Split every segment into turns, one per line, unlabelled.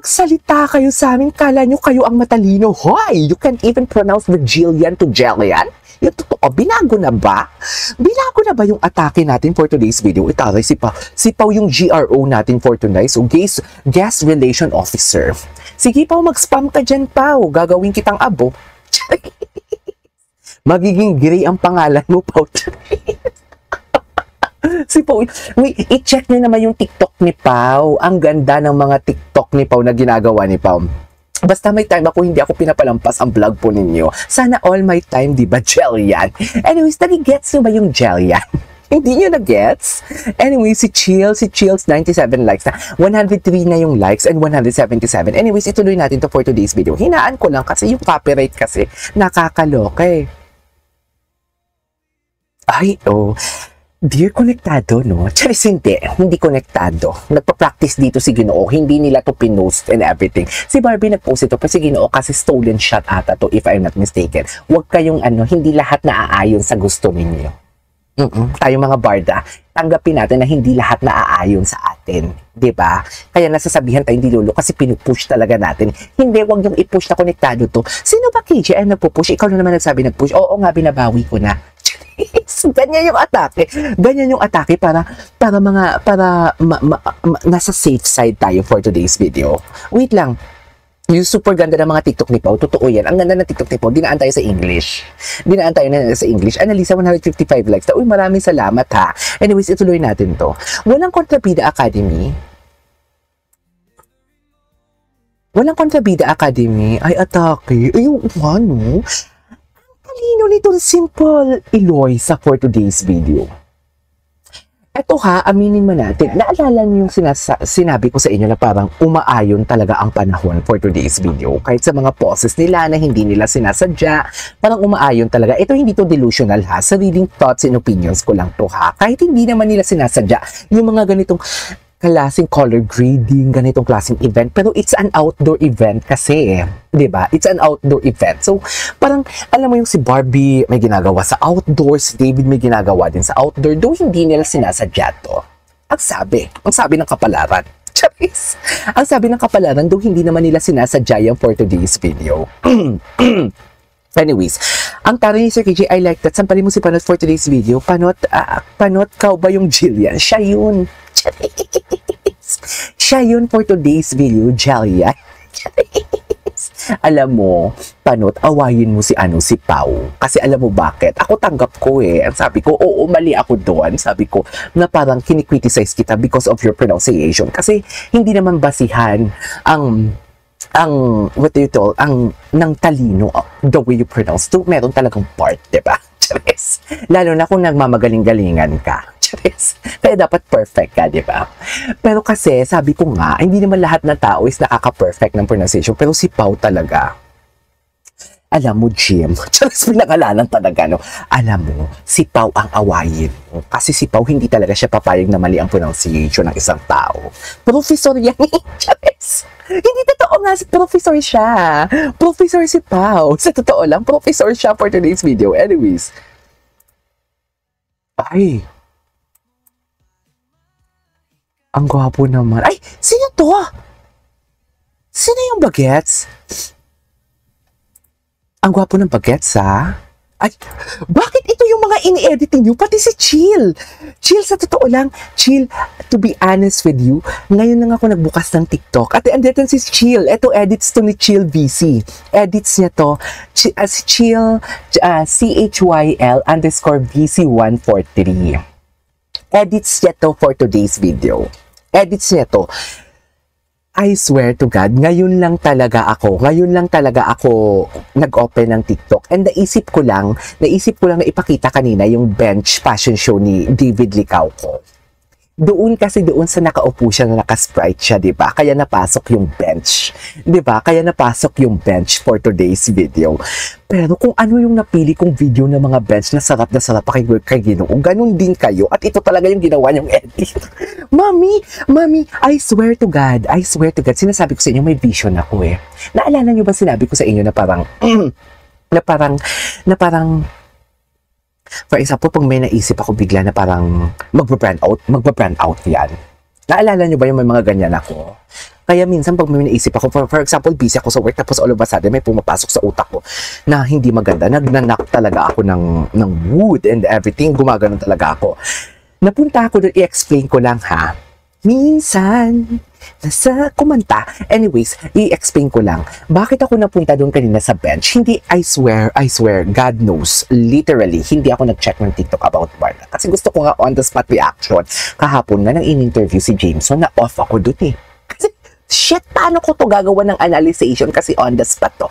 magsalita kayo sa amin. Kala nyo kayo ang matalino. Hoy! You can't even pronounce the Jillian to Jellian? Yung totoo, binago na ba? Binago na ba yung atake natin for today's video? Itaray, si Pao yung GRO natin for tonight. So, guest relation officer. Sige, Pao, mag-spam ka dyan, Pao. Gagawin kitang abo. Magiging gray ang pangalan mo, Pao. Si Pao, wait, i-check nyo naman yung TikTok ni Pao. Ang ganda ng mga TikTok ni Pao na ginagawa ni Pao. Basta may time ako, hindi ako pinapalampas ang vlog po ninyo. Sana all my time, di ba, Jellian? Anyways, nag-gets nyo ba yung Jellian? Hindi nyo na-gets? Anyway, si Chills 97 likes na. 103 na yung likes and 177. Anyways, ituloy natin to for today's video. Hinaan ko lang kasi yung copyright kasi nakakaloka eh. Ay, oh. Dear konektado, no? Charis, hindi konektado. Nagpa-practice dito si Ginoo. Hindi nila to pinost and everything. Si Barbie nag-post ito, pero si Ginoo kasi stolen shot ata to, if I'm not mistaken. Huwag kayong hindi lahat naaayon sa gusto ninyo. Tayong mga barda, tanggapin natin na hindi lahat naaayon sa atin. Diba? Kaya nasasabihan tayo hindi lolo kasi pinupush talaga natin. Hindi, wag yung i-push na konektado to. Sino ba KJ ay nagpupush? Ikaw na naman nagsabi nag-push. Oo nga, binabawi ko na. Ganyan yung atake. Ganyan yung atake para nasa safe side tayo for today's video. Wait lang. Yung super ganda ng mga TikTok ni Pao, totoo yan. Ang ganda ng TikTok ni Pao, dinaan tayo sa English. Dinaan tayo na sa English. Annalisa, 155 likes. Uy, maraming salamat ha. Anyways, ituloy natin to. Walang Kontrabida Academy. Walang Kontrabida Academy ay atake. Ay, yung ano? Talino nitong Simple Eloisa for today's video. Eto ha, aminin mo natin, naalala niyo yung sinabi ko sa inyo na parang umaayon talaga ang panahon for today's video. Kahit sa mga poses nila na hindi nila sinasadya, parang umaayon talaga. Ito hindi to delusional ha, sariling thoughts and opinions ko lang to ha. Kahit hindi naman nila sinasadya, yung mga ganitong klaseng color grading, ganitong klaseng event. Pero it's an outdoor event kasi, di ba? It's an outdoor event. So, parang, alam mo yung si Barbie may ginagawa sa outdoor, si David may ginagawa din sa outdoor, though hindi nila sinasadya to. Ang sabi ng kapalaran. Charis! Ang sabi ng kapalaran, though hindi naman nila sinasadya yan for today's video. Anyways, ang tara ni Sir KJ, I like that. Sampalin mo si Panot for today's video. Panot, kau ba yung Jillian? Siya yun. Siya yun for today's video, Jillian. Alam mo, Panot, awayin mo si Pao. Kasi alam mo bakit? Ako tanggap ko eh. Ang sabi ko, oo, mali ako doon. Sabi ko, na parang kinikriticize kita because of your pronunciation. Kasi hindi naman basihan what do you call, ng talino, the way you pronounce to, meron talagang part, diba? Charis. Lalo na kung nagmamagaling-galingan ka. Charis. Kaya dapat perfect ka, diba? Pero kasi, sabi ko nga, hindi naman lahat ng tao is nakaka-perfect ng pronunciation, pero si Pao talaga. Alam mo, Jim, Charis, pinangalanan talaga, no? Alam mo, si Pao ang awayin mo. Kasi si Pao, hindi talaga siya papayag na mali ang pronunciation ng isang tao. Professor yan, Charis. Hindi totoo nga, professor siya. Professor si Pao. Sa totoo lang, professor siya for today's video. Anyways. Ay. Ang gwapo naman. Ay, sino to? Sino yung bagets? Ang gwapo ng bagets, ha? Ay, bakit ito yung mga ini-edit niyo? Pati si Chill. Chill, sa totoo lang. Chill, to be honest with you, ngayon lang ako nagbukas ng TikTok. At andito si Chill. Ito, edits to ni Chill VC. Edits niya to. Si Chill, CHYL_VC143. Edits niya to for today's video. Edits niya to. I swear to God, ngayon lang talaga ako nag-open ng TikTok, and naisip ko lang na ipakita kanina yung bench fashion show ni David Licauco. Doon sa nakaupo siya na naka-sprite siya, diba? Kaya napasok yung bench. Diba? Kaya napasok yung bench for today's video. Pero kung ano yung napili kong video ng mga bench na sarap kay Ginoo, ganun din kayo. At ito talaga yung ginawa niyong edit. Mami, I swear to God, sinasabi ko sa inyo, may vision ako eh. Naalala niyo ba sinabi ko sa inyo na parang, for example, pag may naisip ako bigla na parang magpa-brand out yan. Naalala nyo ba yung may mga ganyan ako? Kaya minsan pag may naisip ako, for example, busy ako sa work, tapos all of a sudden may pumapasok sa utak ko na hindi maganda, nagnanak talaga ako ng mood and everything, gumagano talaga ako. Napunta ako doon, i-explain ko lang ha. Minsan, nasa kumanta. Anyways, i-explain ko lang. Bakit ako napunta doon kanina sa bench? Hindi, I swear, God knows, literally, hindi ako nag-check ng TikTok about Barna. Kasi gusto ko nga on the spot reaction. Kahapon nga nang in-interview si Jameson, na off ako doon eh. Kasi, shit, paano ko to gagawa ng analyzation kasi on the spot to?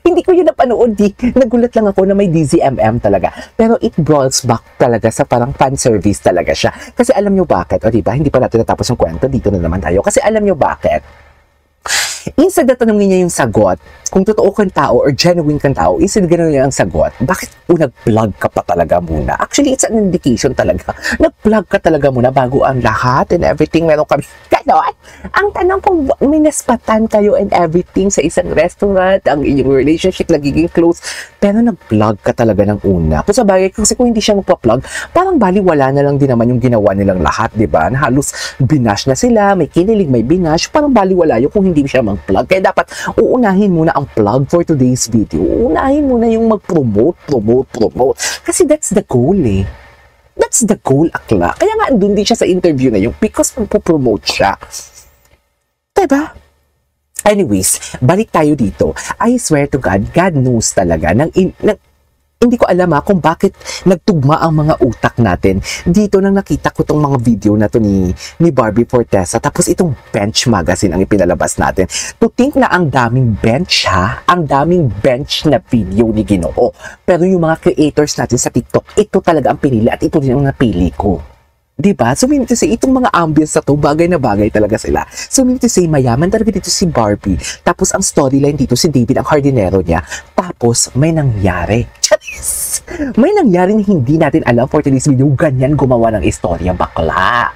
Hindi ko yun napanood, nagulat lang ako na may DZMM talaga. Pero it brawls back talaga sa parang fan service talaga siya. Kasi alam nyo bakit? O diba, hindi pa natin natapos yung kwento, dito na naman tayo. Kasi alam nyo bakit? Instead na tanongin niya yung sagot, kung totoo kang tao or genuine kang tao, instead gano'n niya ang sagot, bakit nag-vlog ka pa talaga muna? Actually, it's an indication talaga. Nag-vlog ka talaga muna bago ang lahat and everything. Meron kami gano'n. Ang tanong kung may naspatan kayo and everything sa isang restaurant, ang inyong relationship nagiging close, pero nag-vlog ka talaga ng una. Kung sa bagay, kasi kung hindi siya magpa-vlog, parang baliwala na lang din naman yung ginawa nilang lahat, di ba? Na halos binash na sila, may kinilig, may binash, parang baliwala yun kung hindi siya mag-vlog. Kaya dapat uunahin muna ang vlog for today's video. Uunahin muna yung mag-promote. Kasi that's the goal eh. That's the goal, akla. Kaya nga, andun din siya sa interview na yung because magpo-promote siya. Diba? Anyways, balik tayo dito. I swear to God, God knows talaga hindi ko alam kung bakit nagtugma ang mga utak natin. Dito nang nakita ko tong mga video na to ni Barbie Fortesa. Tapos itong Bench Magazine ang ipinalabas natin. To think na ang daming bench ang daming bench na video ni Ginoo. Pero yung mga creators natin sa TikTok, ito talaga ang pinili at ito din ang napili ko. Diba? So, meaning to say, itong mga ambience na to, bagay na bagay talaga sila. So, meaning to say, mayaman talaga dito si Barbie. Tapos, ang storyline dito, si David, ang hardinero niya. Tapos, may nangyari. Charis! May nangyari na hindi natin alam for today's video. Ganyan gumawa ng istorya, bakla.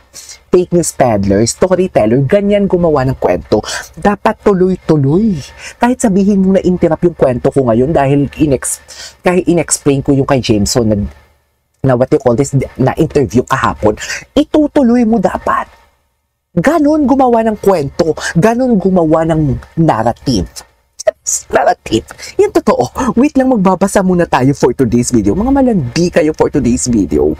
Fake news peddler, storyteller, ganyan gumawa ng kwento. Dapat tuloy-tuloy. Kahit sabihin mo na interrupt yung kwento ko ngayon dahil kahit in-explain ko yung kay Jameson na what you call this, na interview kahapon, itutuloy mo dapat. Ganon gumawa ng kwento. Ganon gumawa ng narrative. Narrative. Yan totoo. Wait lang, magbabasa muna tayo for today's video. Mga malandi kayo for today's video.